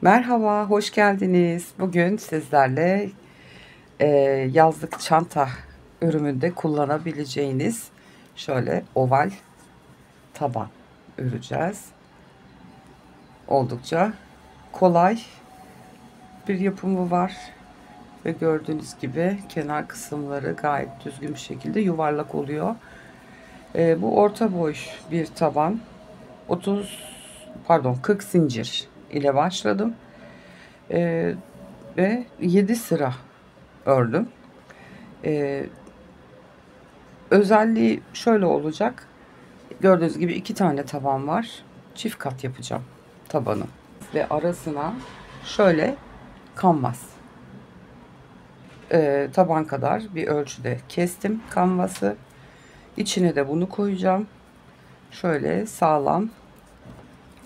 Merhaba, hoş geldiniz. Bugün sizlerle e, yazlık çanta örümünde kullanabileceğiniz şöyle oval taban öreceğiz. Oldukça kolay bir yapımı var ve gördüğünüz gibi kenar kısımları gayet düzgün bir şekilde yuvarlak oluyor. Bu orta boy bir taban. 40 zincir ile başladım. E, ve 7 sıra ördüm. Ee, özelliği şöyle olacak. Gördüğünüz gibi iki tane taban var. Çift kat yapacağım tabanı. Ve arasına şöyle kanvas. Taban kadar bir ölçüde kestim kanvası. İçine de bunu koyacağım. Şöyle sağlam,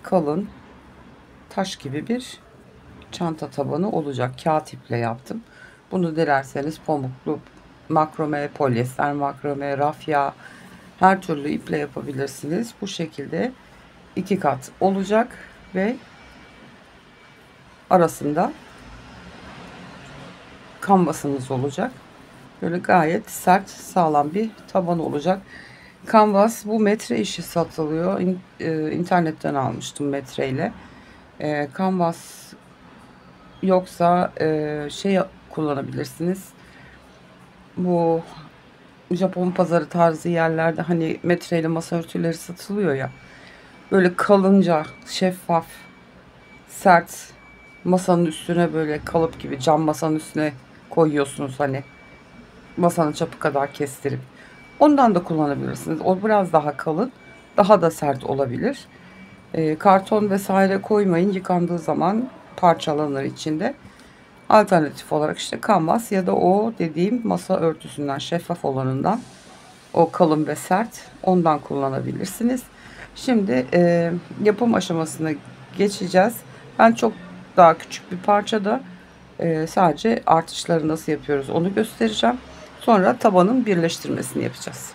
kalın, taş gibi bir çanta tabanı olacak. Kağıt iple yaptım. Bunu dilerseniz pamuklu, makrome, polyester makrome, rafya, her türlü iple yapabilirsiniz. Bu şekilde iki kat olacak ve arasında kanvasınız olacak. Böyle gayet sert, sağlam bir taban olacak. Kanvas bu metre işi satılıyor. İnternetten almıştım metreyle. Kanvas yoksa şey kullanabilirsiniz. Bu Japon pazarı tarzı yerlerde hani metreyle masa örtüleri satılıyor ya. Böyle kalınca, şeffaf, sert, masanın üstüne böyle kalıp gibi cam masanın üstüne koyuyorsunuz hani masanın çapı kadar kestirip. Ondan da kullanabilirsiniz. O biraz daha kalın, daha da sert olabilir. Karton vesaire koymayın. Yıkandığı zaman parçalanır içinde. Alternatif olarak işte kanvas ya da o dediğim masa örtüsünden, şeffaf olanından, o kalın ve sert, ondan kullanabilirsiniz. Şimdi yapım aşamasına geçeceğiz. Ben çok daha küçük bir parçada sadece artışları nasıl yapıyoruz onu göstereceğim. Sonra tabanın birleştirmesini yapacağız.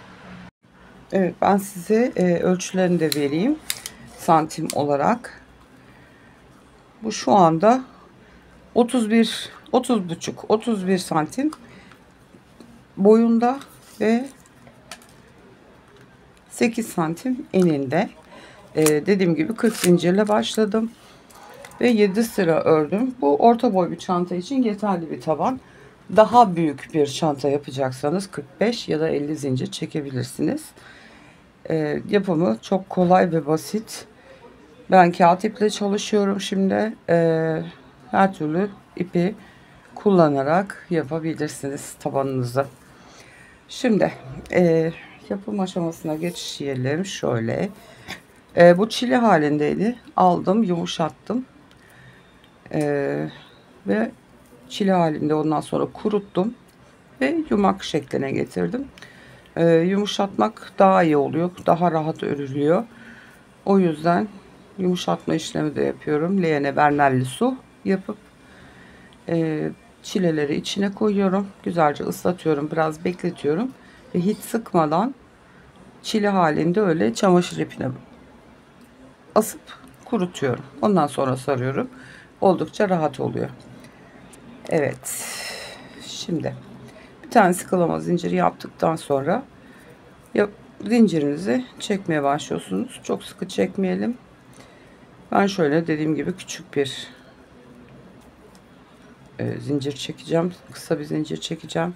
Evet, ben size ölçülerini de vereyim santim olarak. Bu şu anda 30,5 santim boyunda ve 8 santim eninde. Dediğim gibi 40 zincirle başladım ve 7 sıra ördüm. Bu orta boy bir çanta için yeterli bir taban. Daha büyük bir çanta yapacaksanız 45 ya da 50 zincir çekebilirsiniz. Yapımı çok kolay ve basit. Ben kağıt iple çalışıyorum şimdi. Her türlü ipi kullanarak yapabilirsiniz tabanınızı. Şimdi yapım aşamasına geçelim. Şöyle. Bu çile halindeydi. Aldım, yumuşattım. Ve çile halinde ondan sonra kuruttum. Ve yumak şekline getirdim. Yumuşatmak daha iyi oluyor. Daha rahat örülüyor. O yüzden yumuşatma işlemi de yapıyorum. Leğene bernelli su yapıp çileleri içine koyuyorum. Güzelce ıslatıyorum. Biraz bekletiyorum. Ve hiç sıkmadan çile halinde öyle çamaşır ipine asıp kurutuyorum. Ondan sonra sarıyorum. Oldukça rahat oluyor. Evet. Şimdi bir tane sıkılama zinciri yaptıktan sonra zincirinizi çekmeye başlıyorsunuz. Çok sıkı çekmeyelim. Ben şöyle dediğim gibi küçük bir zincir çekeceğim. Kısa bir zincir çekeceğim.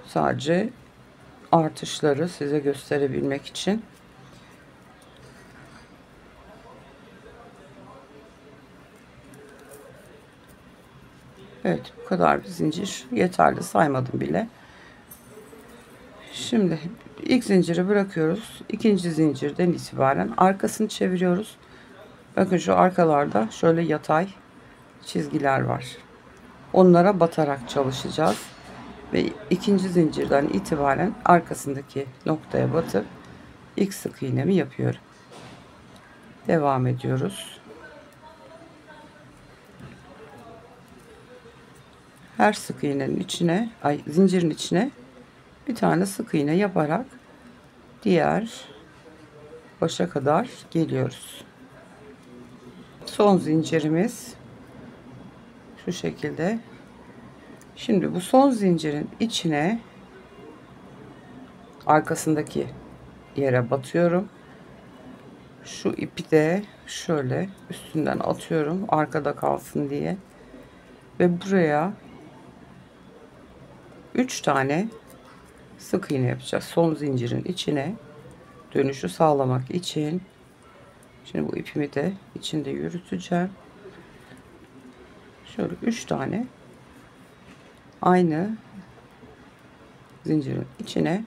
Sadece artışları size gösterebilmek için. Evet, bu kadar bir zincir yeterli, saymadım bile. Şimdi ilk zinciri bırakıyoruz. İkinci zincirden itibaren arkasını çeviriyoruz. Bakın şu arkalarda şöyle yatay çizgiler var. Onlara batarak çalışacağız. Ve ikinci zincirden itibaren arkasındaki noktaya batıp ilk sık iğnemi yapıyorum. Devam ediyoruz. Her sık iğnenin içine, zincirin içine bir tane sık iğne yaparak diğer başa kadar geliyoruz. Son zincirimiz şu şekilde. Şimdi bu son zincirin içine arkasındaki yere batıyorum. Şu ipi de şöyle üstünden atıyorum arkada kalsın diye ve buraya 3 tane sık iğne yapacağız son zincirin içine, dönüşü sağlamak için. Şimdi bu ipimi de içinde yürüteceğim. Şöyle 3 tane aynı zincirin içine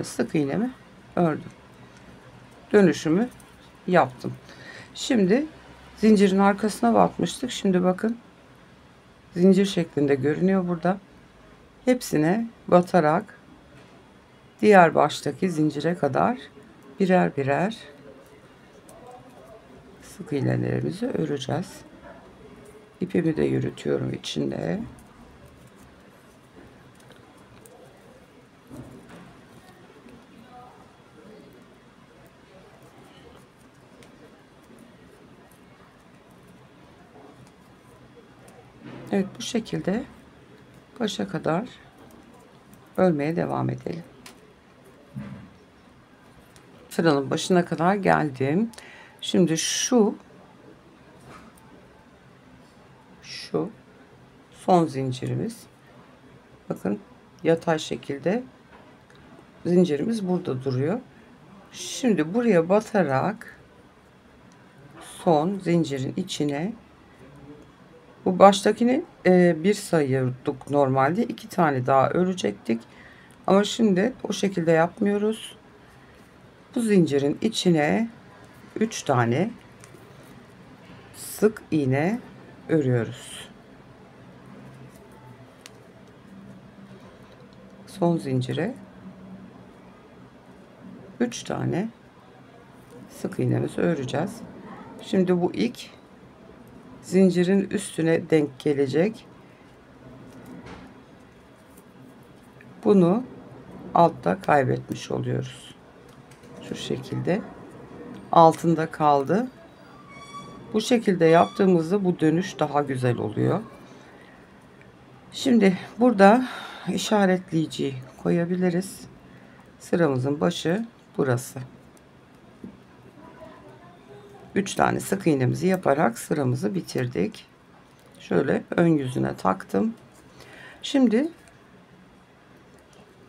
sık iğnemi ördüm. Dönüşümü yaptım. Şimdi zincirin arkasına batmıştık. Şimdi bakın zincir şeklinde görünüyor burada. Hepsine batarak diğer baştaki zincire kadar birer birer sık iğnelerimizi öreceğiz. İpimi de yürütüyorum içinde. Evet, bu şekilde başa kadar örmeye devam edelim. Sıranın başına kadar geldim. Şimdi şu son zincirimiz. Bakın yatay şekilde zincirimiz burada duruyor. Şimdi buraya batarak son zincirin içine, bu baştakini bir sayıyorduk normalde, 2 tane daha örecektik ama şimdi o şekilde yapmıyoruz. Bu zincirin içine 3 tane sık iğne örüyoruz. Son zincire 3 tane sık iğnemizi öreceğiz. Şimdi bu ilk zincirin üstüne denk gelecek. Bunu altta kaybetmiş oluyoruz. Şu şekilde altında kaldı. Bu şekilde yaptığımızda bu dönüş daha güzel oluyor. Şimdi burada işaretleyiciyi koyabiliriz. Sıramızın başı burası. 3 tane sık iğnemizi yaparak sıramızı bitirdik. Şöyle ön yüzüne taktım. Şimdi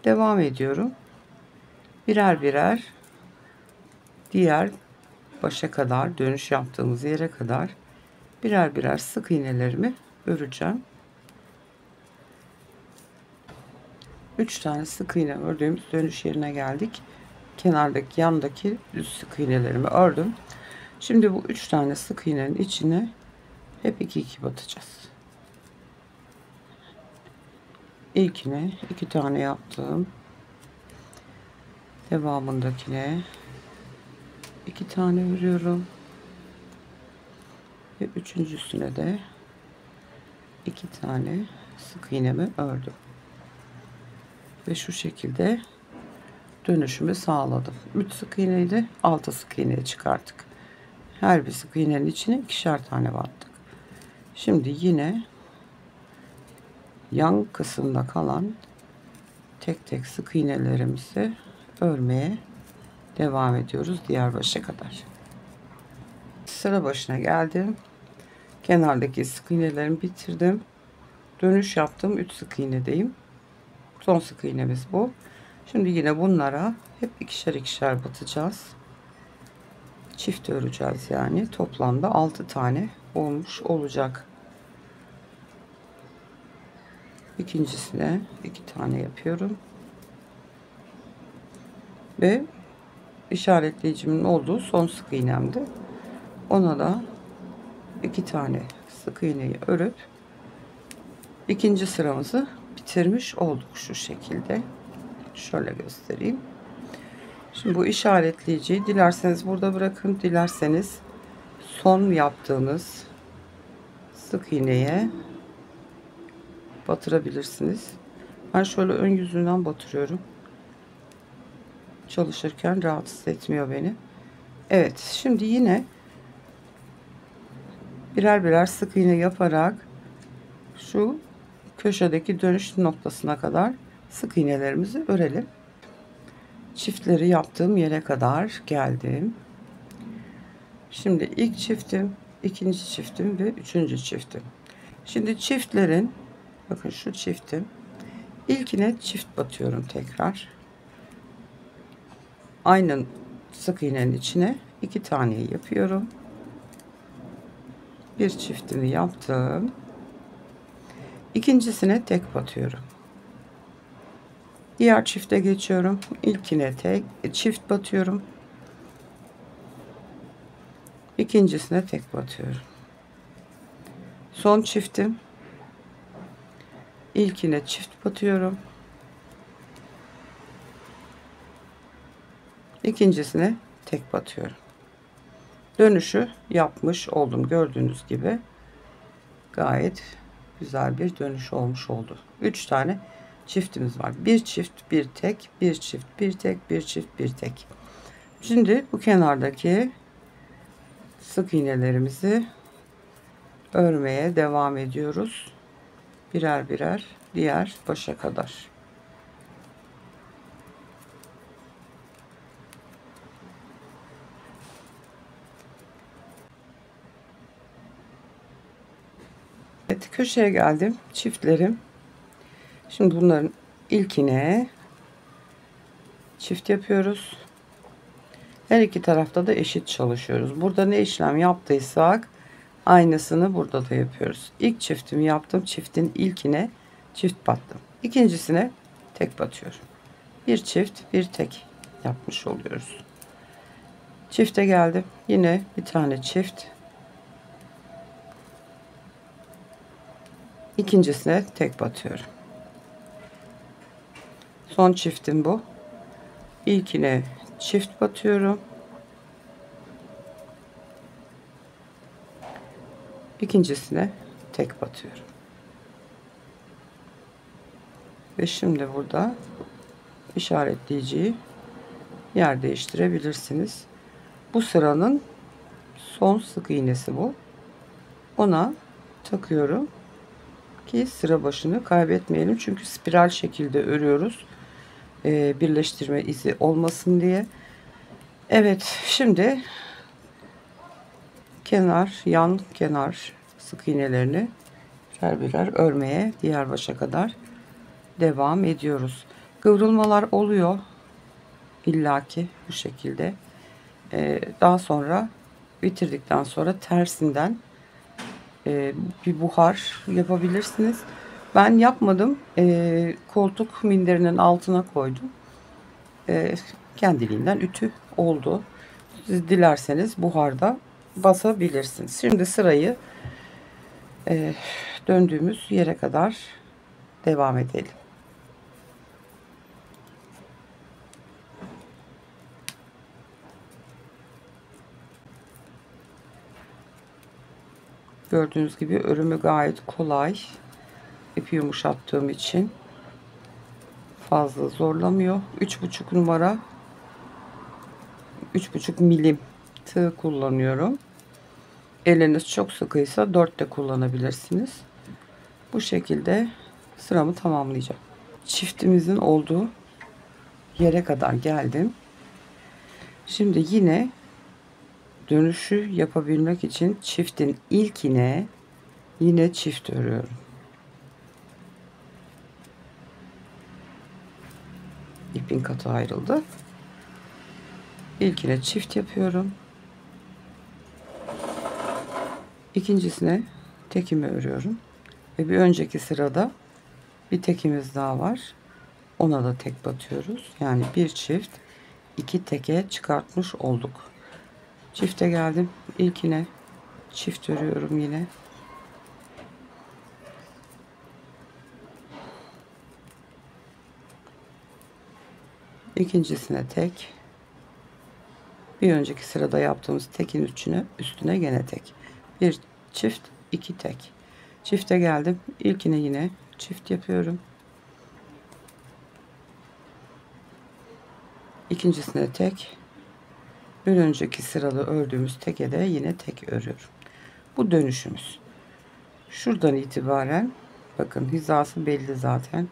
devam ediyorum. Birer birer diğer başa kadar, dönüş yaptığımız yere kadar birer birer sık iğnelerimi öreceğim. 3 tane sık iğne ördüğümüz dönüş yerine geldik. Kenardaki, yandaki düz sık iğnelerimi ördüm. Şimdi bu 3 tane sık iğnenin içine hep 2 batacağız. İlkine 2 tane yaptım. Devamındakine 2 tane örüyorum. Ve üçüncüsüne de 2 tane sık iğnemi ördüm. Ve şu şekilde dönüşümü sağladım. 3 sık iğneydi, 6 sık iğneye çıkarttık. Her bir sık iğnenin içine 2'şer tane battık. Şimdi yine yan kısımda kalan tek tek sık iğnelerimizi örmeye devam ediyoruz diğer başa kadar. Sıra başına geldim. Kenardaki sık iğnelerimi bitirdim. Dönüş yaptım. 3 sık iğnedeyim. Son sık iğnemiz bu. Şimdi yine bunlara hep 2'şer batacağız. Çift öreceğiz yani. Toplamda 6 tane olmuş olacak. İkincisine 2 tane yapıyorum. Ve işaretleyicimin olduğu son sık iğnemdi. Ona da 2 tane sık iğneyi örüp ikinci sıramızı bitirmiş olduk şu şekilde. Şöyle göstereyim. Şimdi bu işaretleyiciyi dilerseniz burada bırakın, dilerseniz son yaptığınız sık iğneye batırabilirsiniz. Ben şöyle ön yüzünden batırıyorum. Çalışırken rahatsız etmiyor beni. Evet, şimdi yine birer birer sık iğne yaparak şu köşedeki dönüş noktasına kadar sık iğnelerimizi örelim. Çiftleri yaptığım yere kadar geldim. Şimdi ilk çiftim, ikinci çiftim ve üçüncü çiftim. Şimdi çiftlerin, bakın şu çiftim, ilkine çift batıyorum tekrar. Aynı sık iğnenin içine 2 tane yapıyorum. Bir çiftimi yaptım. İkincisine tek batıyorum. Diğer çifte geçiyorum. İlkine çift batıyorum. İkincisine tek batıyorum. Son çiftim. İlkine çift batıyorum. İkincisine tek batıyorum. Dönüşü yapmış oldum. Gördüğünüz gibi gayet güzel bir dönüş olmuş oldu. 3 tane çiftimiz var. Bir çift, bir tek, bir çift, bir tek, bir çift, bir tek. Şimdi bu kenardaki sık iğnelerimizi örmeye devam ediyoruz. Birer birer diğer başa kadar. Evet, köşeye geldim. Çiftlerim. Şimdi bunların ilkine çift yapıyoruz. Her iki tarafta da eşit çalışıyoruz. Burada ne işlem yaptıysak aynısını burada da yapıyoruz. İlk çiftimi yaptım. Çiftin ilkine çift battım. İkincisine tek batıyorum. Bir çift, bir tek yapmış oluyoruz. Çifte geldim. Yine bir tane çift. İkincisine tek batıyorum. Son çiftim bu. İlkine çift batıyorum. İkincisine tek batıyorum. Ve şimdi burada işaretleyiciyi yer değiştirebilirsiniz. Bu sıranın son sık iğnesi bu. Ona takıyorum ki sıra başını kaybetmeyelim. Çünkü spiral şekilde örüyoruz. Birleştirme izi olmasın diye. Evet, şimdi yan kenar sık iğnelerini birer birer örmeye diğer başa kadar devam ediyoruz. Kıvrılmalar oluyor illaki bu şekilde. Daha sonra bitirdikten sonra tersinden bir buhar yapabilirsiniz. Ben yapmadım. Koltuk minderinin altına koydum. Kendiliğinden ütü oldu. Siz dilerseniz buharda basabilirsiniz. Şimdi sırayı döndüğümüz yere kadar devam edelim. Gördüğünüz gibi örümü gayet kolay. İpi yumuşattığım için fazla zorlamıyor. 3,5 numara 3,5 milim tığ kullanıyorum. Eliniz çok sıkıysa 4 de kullanabilirsiniz. Bu şekilde sıramı tamamlayacağım. Çiftimizin olduğu yere kadar geldim. Şimdi yine dönüşü yapabilmek için çiftin ilkine yine çift örüyorum. İpin katı ayrıldı. İlkine çift yapıyorum. İkincisine tekimi örüyorum. Ve bir önceki sırada bir tekimiz daha var. Ona da tek batıyoruz. Yani bir çift, iki teke çıkartmış olduk. Çifte geldim. İlkine çift örüyorum yine. İkincisine tek. Bir önceki sırada yaptığımız tekin üstüne gene tek. Bir çift, iki tek. Çifte geldim. İlkine yine çift yapıyorum. ikincisine tek, bir önceki sırada ördüğümüz teke de yine tek örüyorum. Bu dönüşümüz. Şuradan itibaren bakın hizası belli zaten.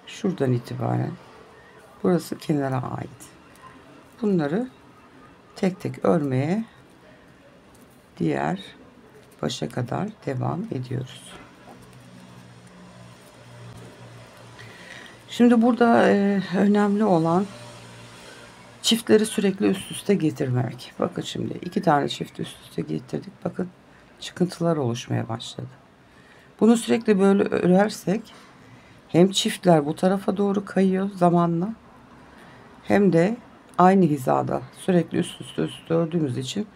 Şuradan itibaren burası kenara ait. Bunları tek tek örmeye diğer başa kadar devam ediyoruz. Şimdi burada önemli olan çiftleri sürekli üst üste getirmek. Bakın şimdi 2 tane çift üst üste getirdik. Bakın çıkıntılar oluşmaya başladı. Bunu sürekli böyle örersek hem çiftler bu tarafa doğru kayıyor zamanla, hem de aynı hizada sürekli üst üste ördüğümüz için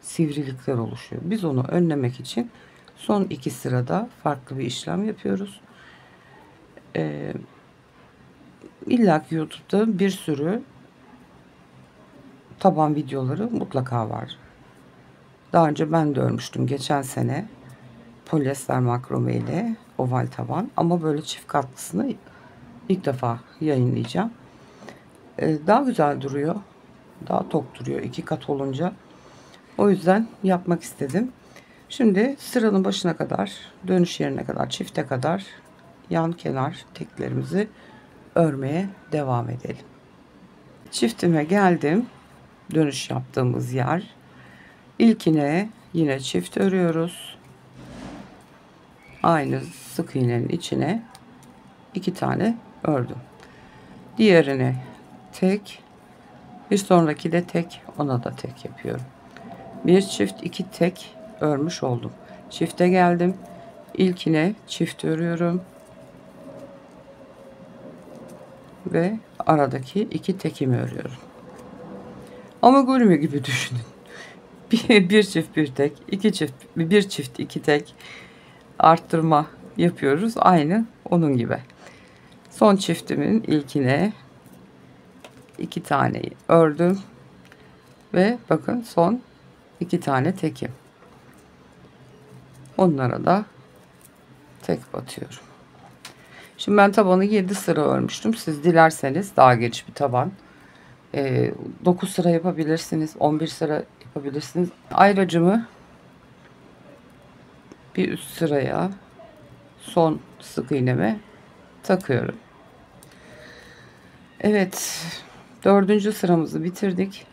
sivrilikler oluşuyor. Biz onu önlemek için son 2 sırada farklı bir işlem yapıyoruz. İlla ki YouTube'da bir sürü taban videoları mutlaka var. Daha önce ben de örmüştüm geçen sene polyester makrome ile oval taban, ama böyle çift katlısını ilk defa yayınlayacağım. Daha güzel duruyor, daha tok duruyor 2 kat olunca. O yüzden yapmak istedim. Şimdi sıranın başına kadar, dönüş yerine kadar, çifte kadar yan kenar teklerimizi örmeye devam edelim. Çiftime geldim. Dönüş yaptığımız yer. İlkine yine çift örüyoruz. Aynı sık iğnenin içine 2 tane ördüm. Diğerine tek, bir sonraki de tek, ona da tek yapıyorum. Bir çift 2 tek örmüş oldum. Çifte geldim. İlkine çift örüyorum ve aradaki 2 tekimi örüyorum. Amigurumi gibi düşünün. Bir çift bir tek, 2 çift bir çift 2 tek arttırma yapıyoruz. Aynı onun gibi. Son çiftimin ilkine 2 tane ördüm ve bakın son 2 tane tekim. Onlara da tek batıyorum. Şimdi ben tabanı 7 sıra örmüştüm. Siz dilerseniz daha geniş bir taban 9 sıra yapabilirsiniz, 11 sıra yapabilirsiniz. Ayracımı bir üst sıraya son sık iğneme takıyorum. Evet, 4. sıramızı bitirdik.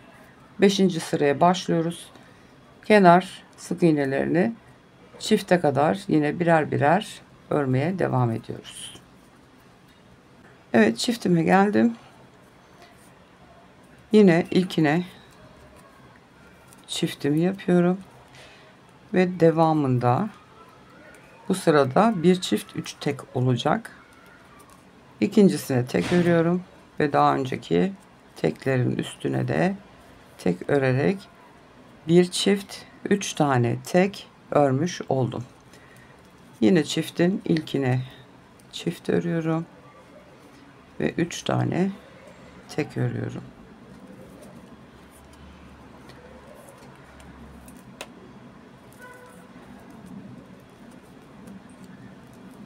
5. sıraya başlıyoruz. Kenar sık iğnelerini çifte kadar yine birer birer örmeye devam ediyoruz. Evet, çiftime geldim. Yine ilkine çiftimi yapıyorum ve devamında bu sırada bir çift 3 tek olacak. İkincisine tek örüyorum ve daha önceki teklerin üstüne de tek örerek bir çift 3 tane tek örmüş oldum. Yine çiftin ilkine çift örüyorum ve 3 tane tek örüyorum.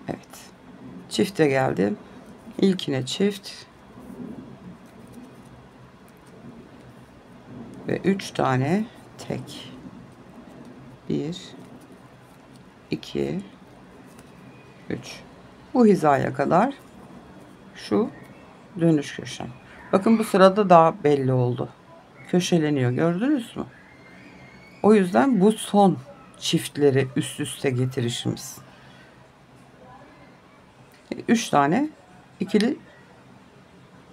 Evet, çifte geldim. İlkine çift ve 3 tane tek. 1 2 3. Bu hizaya kadar şu dönüş köşem. Bakın bu sırada daha belli oldu. Köşeleniyor, gördünüz mü? O yüzden bu son çiftleri üst üste getirişimiz. 3 tane ikili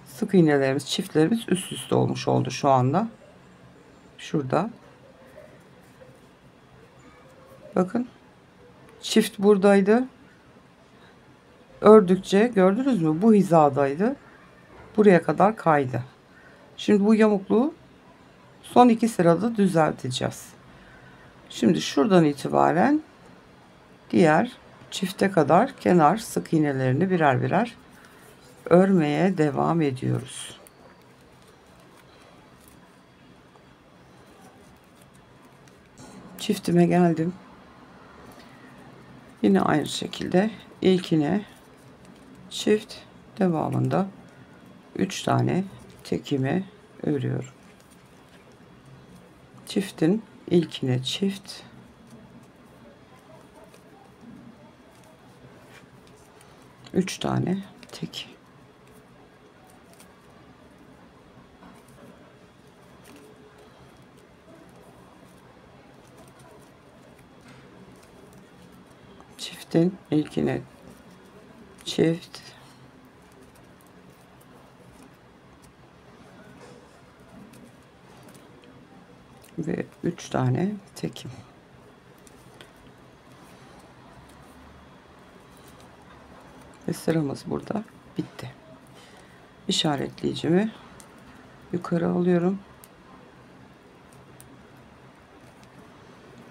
sık iğnelerimiz, çiftlerimiz üst üste olmuş oldu şu anda. Şurada. Bakın. Çift buradaydı. Ördükçe gördünüz mü? Bu hizadaydı. Buraya kadar kaydı. Şimdi bu yamukluğu son 2 sırada düzelteceğiz. Şimdi şuradan itibaren diğer çifte kadar kenar sık iğnelerini birer birer örmeye devam ediyoruz. Çiftime geldim. Yine aynı şekilde ilkine çift, devamında 3 tane tekimi örüyorum. Çiftin ilkine çift, 3 tane tek. Çiftin ilkine çift, ve 3 tane tekim. Ve sıramız burada bitti. İşaretleyicimi yukarı alıyorum.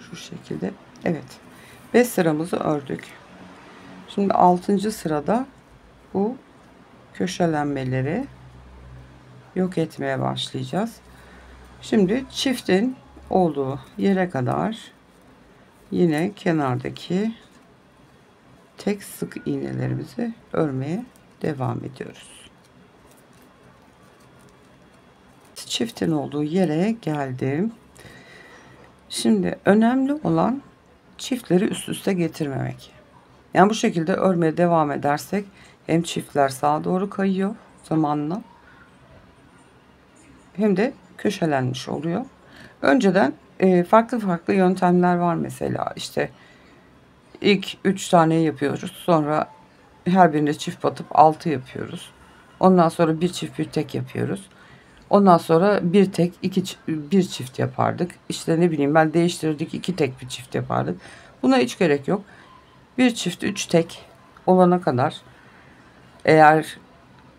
Şu şekilde. Evet. 5 sıramızı ördük. Şimdi 6. sırada bu köşelenmeleri yok etmeye başlayacağız. Şimdi çiftin olduğu yere kadar yine kenardaki tek sık iğnelerimizi örmeye devam ediyoruz. Çiftin olduğu yere geldim. Şimdi önemli olan çiftleri üst üste getirmemek. Yani bu şekilde örmeye devam edersek hem çiftler sağa doğru kayıyor zamanla, hem de köşelenmiş oluyor. Önceden farklı farklı yöntemler var mesela. İşte ilk 3 tane yapıyoruz. Sonra her birine çift batıp 6 yapıyoruz. Ondan sonra bir çift bir tek yapıyoruz. Ondan sonra bir tek bir çift yapardık. İşte ne bileyim ben, değiştirdik, 2 tek bir çift yapardık. Buna hiç gerek yok. Bir çift 3 tek olana kadar, eğer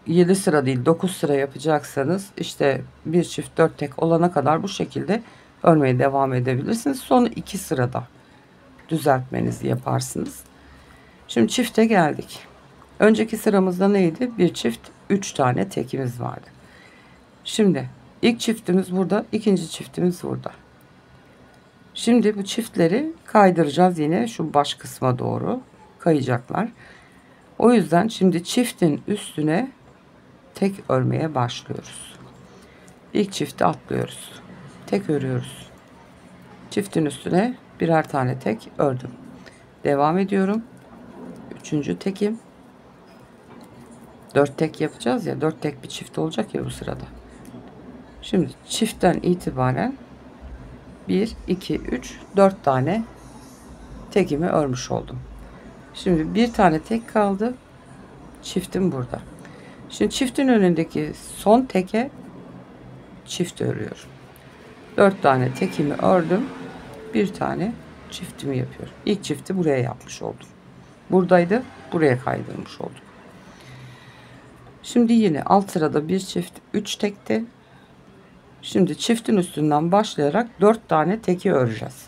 7 sıra değil 9 sıra yapacaksanız, işte bir çift 4 tek olana kadar bu şekilde örmeye devam edebilirsiniz. Son 2 sırada düzeltmenizi yaparsınız. Şimdi çifte geldik. Önceki sıramızda neydi? Bir çift 3 tane tekimiz vardı. Şimdi ilk çiftimiz burada, ikinci çiftimiz burada. Şimdi bu çiftleri kaydıracağız, yine şu baş kısma doğru kayacaklar. O yüzden şimdi çiftin üstüne tek örmeye başlıyoruz. İlk çifti atlıyoruz. Tek örüyoruz. Çiftin üstüne birer tane tek ördüm. Devam ediyorum. Üçüncü tekim. 4 tek yapacağız ya. 4 tek bir çift olacak ya bu sırada. Şimdi çiftten itibaren 1, 2, 3, 4 tane tekimi örmüş oldum. Şimdi bir tane tek kaldı. Çiftim burada. Şimdi çiftin önündeki son teke çift örüyorum. 4 tane tekimi ördüm. Bir tane çiftimi yapıyorum. İlk çifti buraya yapmış oldum. Buradaydı. Buraya kaydırmış oldum. Şimdi yine alt sırada bir çift 3 tekti. Şimdi çiftin üstünden başlayarak 4 tane teki öreceğiz.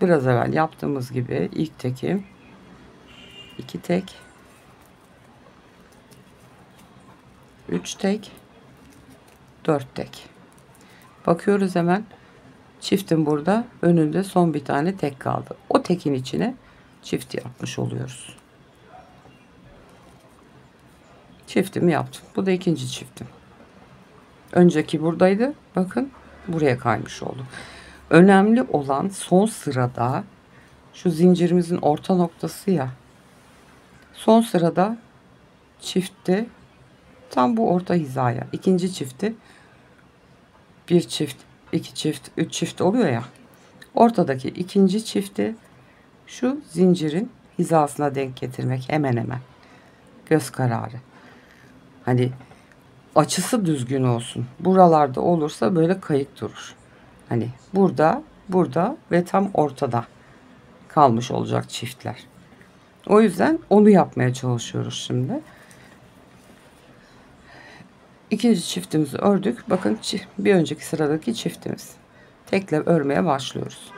Biraz evvel yaptığımız gibi ilk tekim 2 tek, 3 tek, 4 tek. Bakıyoruz hemen, çiftin burada önünde son bir tane tek kaldı. O tekin içine çift yapmış oluyoruz. Çiftimi yaptım. Bu da ikinci çiftim. Önceki buradaydı. Bakın buraya kaymış oldu. Önemli olan son sırada şu zincirimizin orta noktası ya. Son sırada çifti tam bu orta hizaya. İkinci çifti bir çift, iki çift, üç çift oluyor ya. Ortadaki ikinci çifti şu zincirin hizasına denk getirmek, hemen hemen. Göz kararı. Hani açısı düzgün olsun. Buralarda olursa böyle kayık durur. Hani burada, burada ve tam ortada kalmış olacak çiftler. O yüzden onu yapmaya çalışıyoruz şimdi. İkinci çiftimizi ördük. Bakın bir önceki sıradaki çiftimiz. Tekle örmeye başlıyoruz.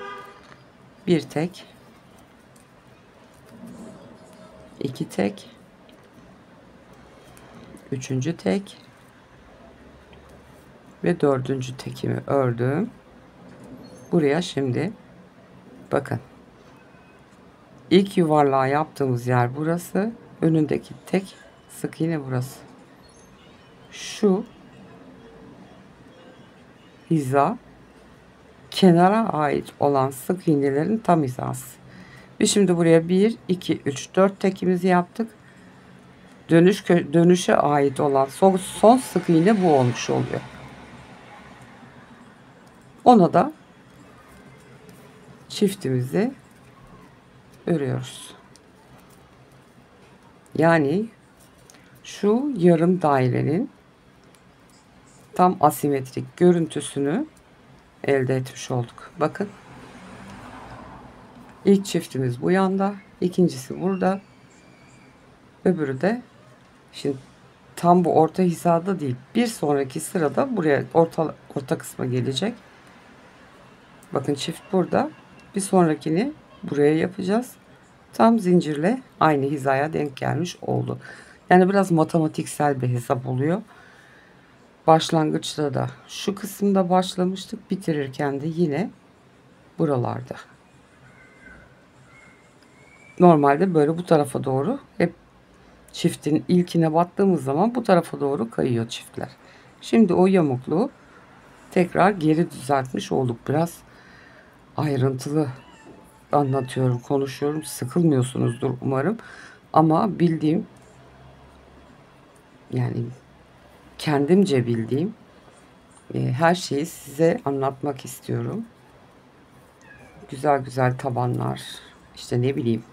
Bir tek, iki tek, üçüncü tek ve dördüncü tekimi ördüm. Buraya şimdi bakın, ilk yuvarlağı yaptığımız yer burası. Önündeki tek sık iğne burası. Şu hiza kenara ait olan sık iğnelerin tam hizası. Biz şimdi buraya 1, 2, 3, 4 tekimizi yaptık. Dönüşe ait olan son sık iğne bu olmuş oluyor. Ona da çiftimizi örüyoruz. Yani şu yarım dairenin tam asimetrik görüntüsünü elde etmiş olduk. Bakın. İlk çiftimiz bu yanda, ikincisi burada. Öbürü de şimdi tam bu orta hizada değil. Bir sonraki sırada buraya orta kısma gelecek. Bakın çift burada. Bir sonrakini buraya yapacağız. Tam zincirle aynı hizaya denk gelmiş oldu. Yani biraz matematiksel bir hesap oluyor. Başlangıçta da şu kısımda başlamıştık. Bitirirken de yine buralarda. Normalde böyle bu tarafa doğru hep çiftin ilkine battığımız zaman bu tarafa doğru kayıyor çiftler. Şimdi o yamukluğu tekrar geri düzeltmiş olduk. Biraz ayrıntılı anlatıyorum, konuşuyorum. Sıkılmıyorsunuzdur umarım. Ama bildiğim, yani kendimce bildiğim her şeyi size anlatmak istiyorum. Güzel güzel tabanlar, işte ne bileyim,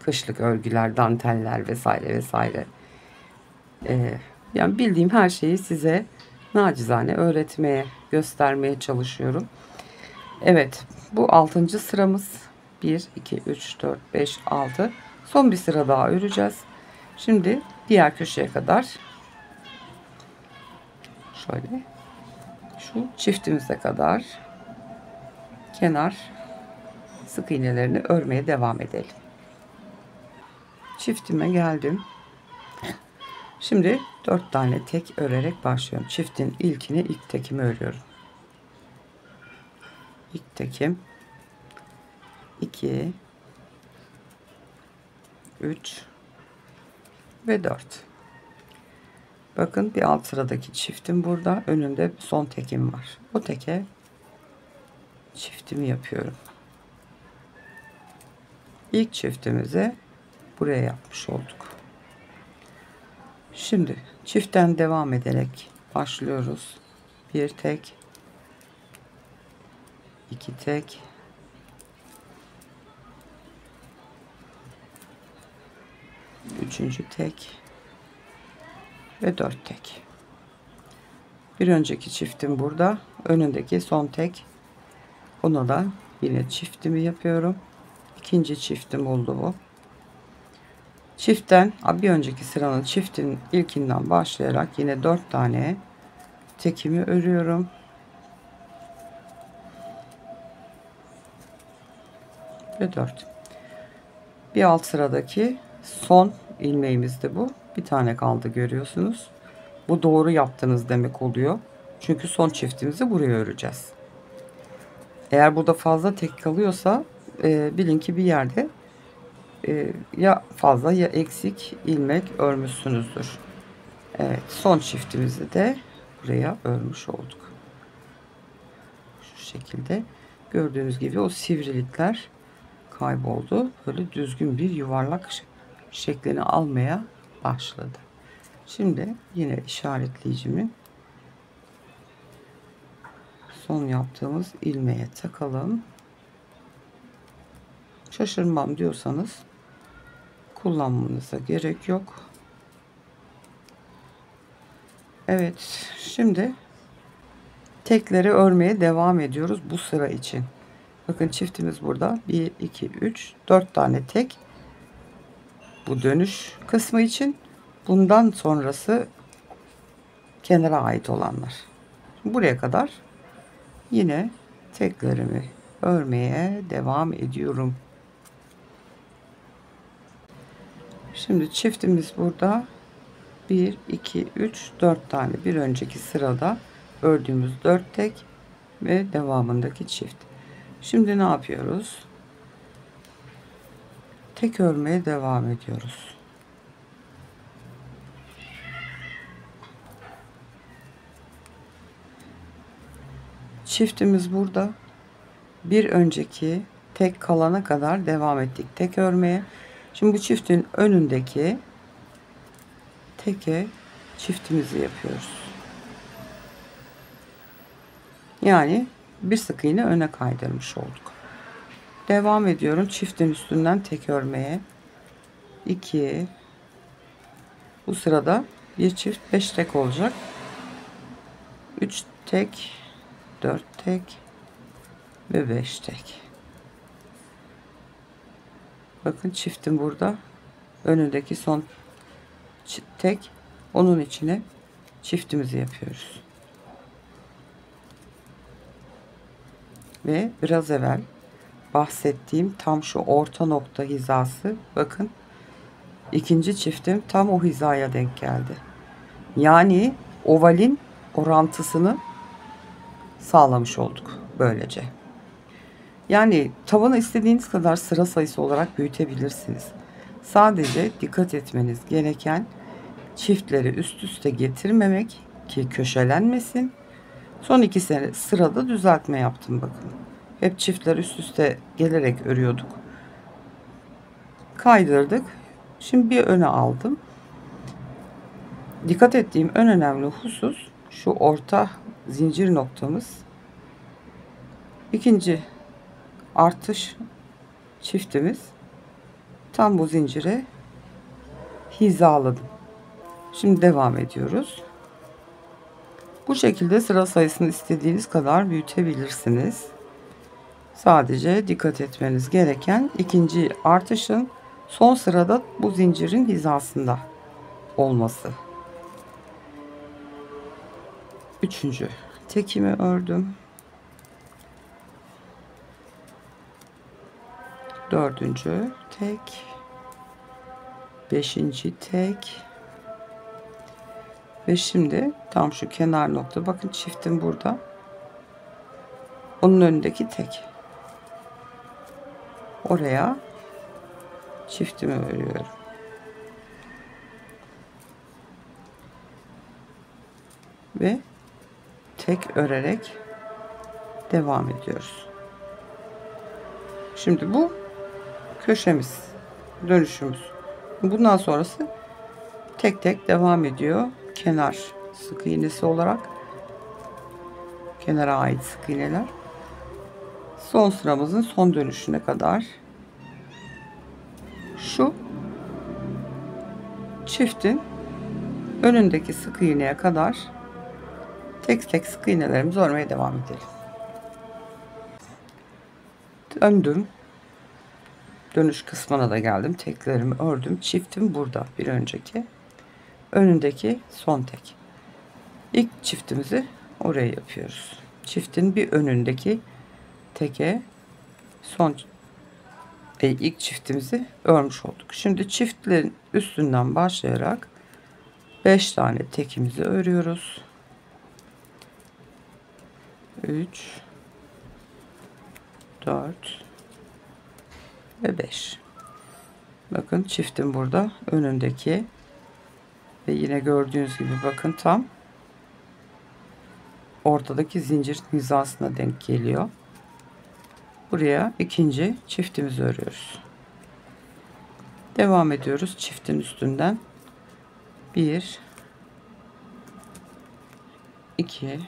kışlık örgüler, danteller vesaire vesaire. Yani bildiğim her şeyi size nacizane öğretmeye, göstermeye çalışıyorum. Evet, bu 6. sıramız. 1, 2, 3, 4, 5, 6. Son bir sıra daha öreceğiz. Şimdi diğer köşeye kadar şöyle şu çiftimize kadar kenar sık iğnelerini örmeye devam edelim. Çiftime geldim. Şimdi 4 tane tek örerek başlıyorum. Çiftin ilkini, ilk tekimi örüyorum. İlk tekim 2, 3 ve 4. Bakın bir alt sıradaki çiftim burada. Önünde son tekim var. O teke çiftimi yapıyorum. İlk çiftimizi buraya yapmış olduk. Şimdi çiftten devam ederek başlıyoruz. Bir tek, iki tek, üçüncü tek ve 4 tek. Bir önceki çiftim burada. Önündeki son tek. Ona da yine çiftimi yapıyorum. İkinci çiftim oldu bu. Çiftten bir önceki sıranın çiftin ilkinden başlayarak yine 4 tane tekimi örüyorum. Ve 4. Bir alt sıradaki son ilmeğimiz de bu. Bir tane kaldı, görüyorsunuz. Bu doğru yaptınız demek oluyor. Çünkü son çiftimizi buraya öreceğiz. Eğer burada fazla tek kalıyorsa bilin ki bir yerde ya fazla ya eksik ilmek örmüşsünüzdür. Evet, son çiftimizi de buraya örmüş olduk. Şu şekilde gördüğünüz gibi o sivrilikler kayboldu. Böyle düzgün bir yuvarlak şeklini almaya başladı. Şimdi yine işaretleyicimin son yaptığımız ilmeğe takalım. Şaşırmam diyorsanız kullanmanıza gerek yok. Evet, şimdi tekleri örmeye devam ediyoruz bu sıra için. Bakın çiftimiz burada. 1, 2, 3, 4 tane tek. Bu dönüş kısmı için. Bundan sonrası kenara ait olanlar. Buraya kadar yine teklerimi örmeye devam ediyorum. Şimdi çiftimiz burada. 1, 2, 3, 4 tane. Bir önceki sırada ördüğümüz 4 tek ve devamındaki çift. Şimdi ne yapıyoruz? Tek örmeye devam ediyoruz. Çiftimiz burada. Bir önceki tek kalana kadar devam ettik tek örmeye. Şimdi bu çiftin önündeki teke çiftimizi yapıyoruz. Yani bir sık iğne öne kaydırmış olduk. Devam ediyorum çiftin üstünden tek örmeye. 2, bu sırada bir çift 5 tek olacak. 3 tek, 4 tek ve 5 tek. Bakın çiftim burada. Önündeki son tek, onun içine çiftimizi yapıyoruz. Ve biraz evvel bahsettiğim tam şu orta nokta hizası, bakın ikinci çiftim tam o hizaya denk geldi. Yani ovalin orantısını sağlamış olduk böylece. Yani tabanı istediğiniz kadar sıra sayısı olarak büyütebilirsiniz. Sadece dikkat etmeniz gereken çiftleri üst üste getirmemek ki köşelenmesin. Son iki sırada düzeltme yaptım bakın. Hep çiftler üst üste gelerek örüyorduk. Kaydırdık. Şimdi bir öne aldım. Dikkat ettiğim en önemli husus şu orta zincir noktamız. İkinci artış çiftimiz tam bu zincire hizaladım. Şimdi devam ediyoruz. Bu şekilde sıra sayısını istediğiniz kadar büyütebilirsiniz. Sadece dikkat etmeniz gereken ikinci artışın son sırada bu zincirin hizasında olması. Üçüncü tekimi ördüm. Dördüncü tek, beşinci tek ve şimdi tam şu kenar nokta, bakın çiftim burada, onun önündeki tek, oraya çiftimi örüyorum ve tek örerek devam ediyoruz. Şimdi bu köşemiz, dönüşümüz. Bundan sonrası tek tek devam ediyor. Kenar sık iğnesi olarak, kenara ait sık iğneler. Son sıramızın son dönüşüne kadar şu çiftin önündeki sık iğneye kadar tek tek sık iğnelerimizi örmeye devam edelim. Döndüm. Dönüş kısmına da geldim. Teklerimi ördüm. Çiftim burada. Bir önceki. Önündeki son tek. İlk çiftimizi oraya yapıyoruz. Çiftin bir önündeki teke ilk çiftimizi örmüş olduk. Şimdi çiftlerin üstünden başlayarak 5 tane tekimizi örüyoruz. 3, 4 ve 5. Bakın çiftim burada önündeki ve yine gördüğünüz gibi bakın tam ortadaki zincir hizasına denk geliyor. Buraya ikinci çiftimizi örüyoruz. Devam ediyoruz çiftin üstünden. 1, 2,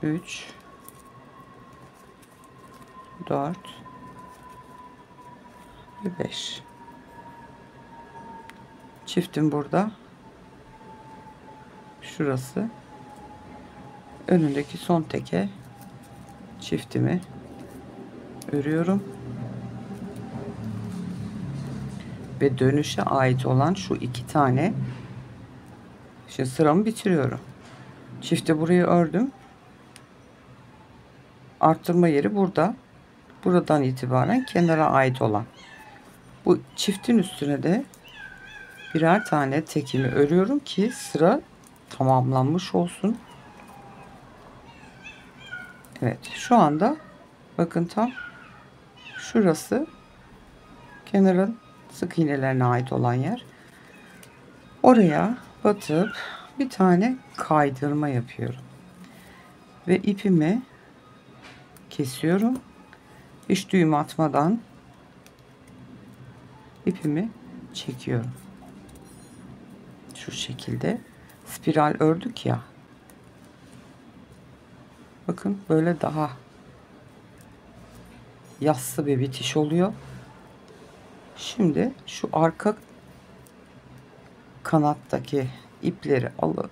3, 4 ve 5. Çiftim burada. Şurası. Önündeki son teke çiftimi örüyorum. Ve dönüşe ait olan şu iki tane, şimdi sıramı bitiriyorum. Çifti buraya ördüm. Arttırma yeri burada. Buradan itibaren kenara ait olan bu çiftin üstüne de birer tane tekimi örüyorum ki sıra tamamlanmış olsun. Evet, şu anda bakın tam şurası kenarın sık iğnelerine ait olan yer. Oraya batıp bir tane kaydırma yapıyorum ve ipimi kesiyorum. Hiç düğüm atmadan ipimi çekiyorum. Şu şekilde spiral ördük ya. Bakın böyle daha yassı bir bitiş oluyor. Şimdi şu arka kanattaki ipleri alıp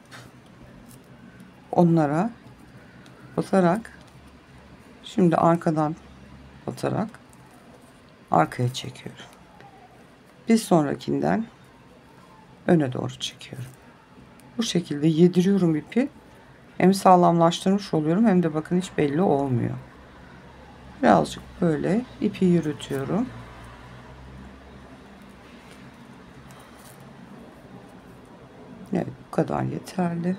onlara batarak, şimdi arkadan batarak arkaya çekiyorum. Bir sonrakinden öne doğru çekiyorum. Bu şekilde yediriyorum ipi. Hem sağlamlaştırmış oluyorum hem de bakın hiç belli olmuyor. Birazcık böyle ipi yürütüyorum. Evet, bu kadar yeterli.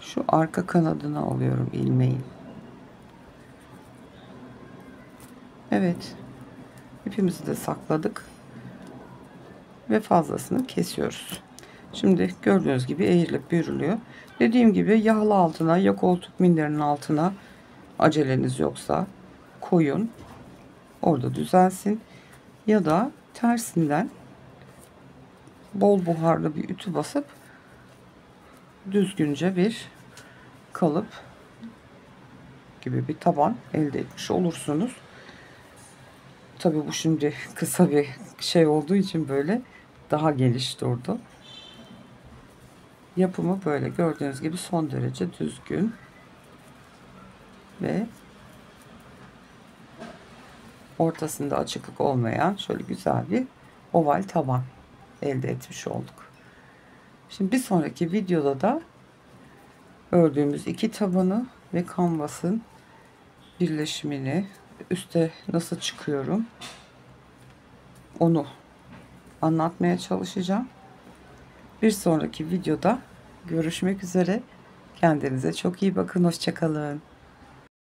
Şu arka kanadını alıyorum ilmeğin. Evet, ipimizi de sakladık ve fazlasını kesiyoruz. Şimdi gördüğünüz gibi eğrilip bürülüyor. Dediğim gibi ya halı altına ya koltuk minderinin altına, aceleniz yoksa koyun, orada düzelsin, ya da tersinden bol buharlı bir ütü basıp düzgünce bir kalıp gibi bir taban elde etmiş olursunuz. Tabii bu şimdi kısa bir şey olduğu için böyle daha geniş durdu. Yapımı böyle gördüğünüz gibi son derece düzgün ve ortasında açıklık olmayan şöyle güzel bir oval taban elde etmiş olduk. Şimdi bir sonraki videoda da ördüğümüz iki tabanı ve kanvasın birleşimini, üste nasıl çıkıyorum onu anlatmaya çalışacağım. Bir sonraki videoda görüşmek üzere. Kendinize çok iyi bakın. Hoşça kalın.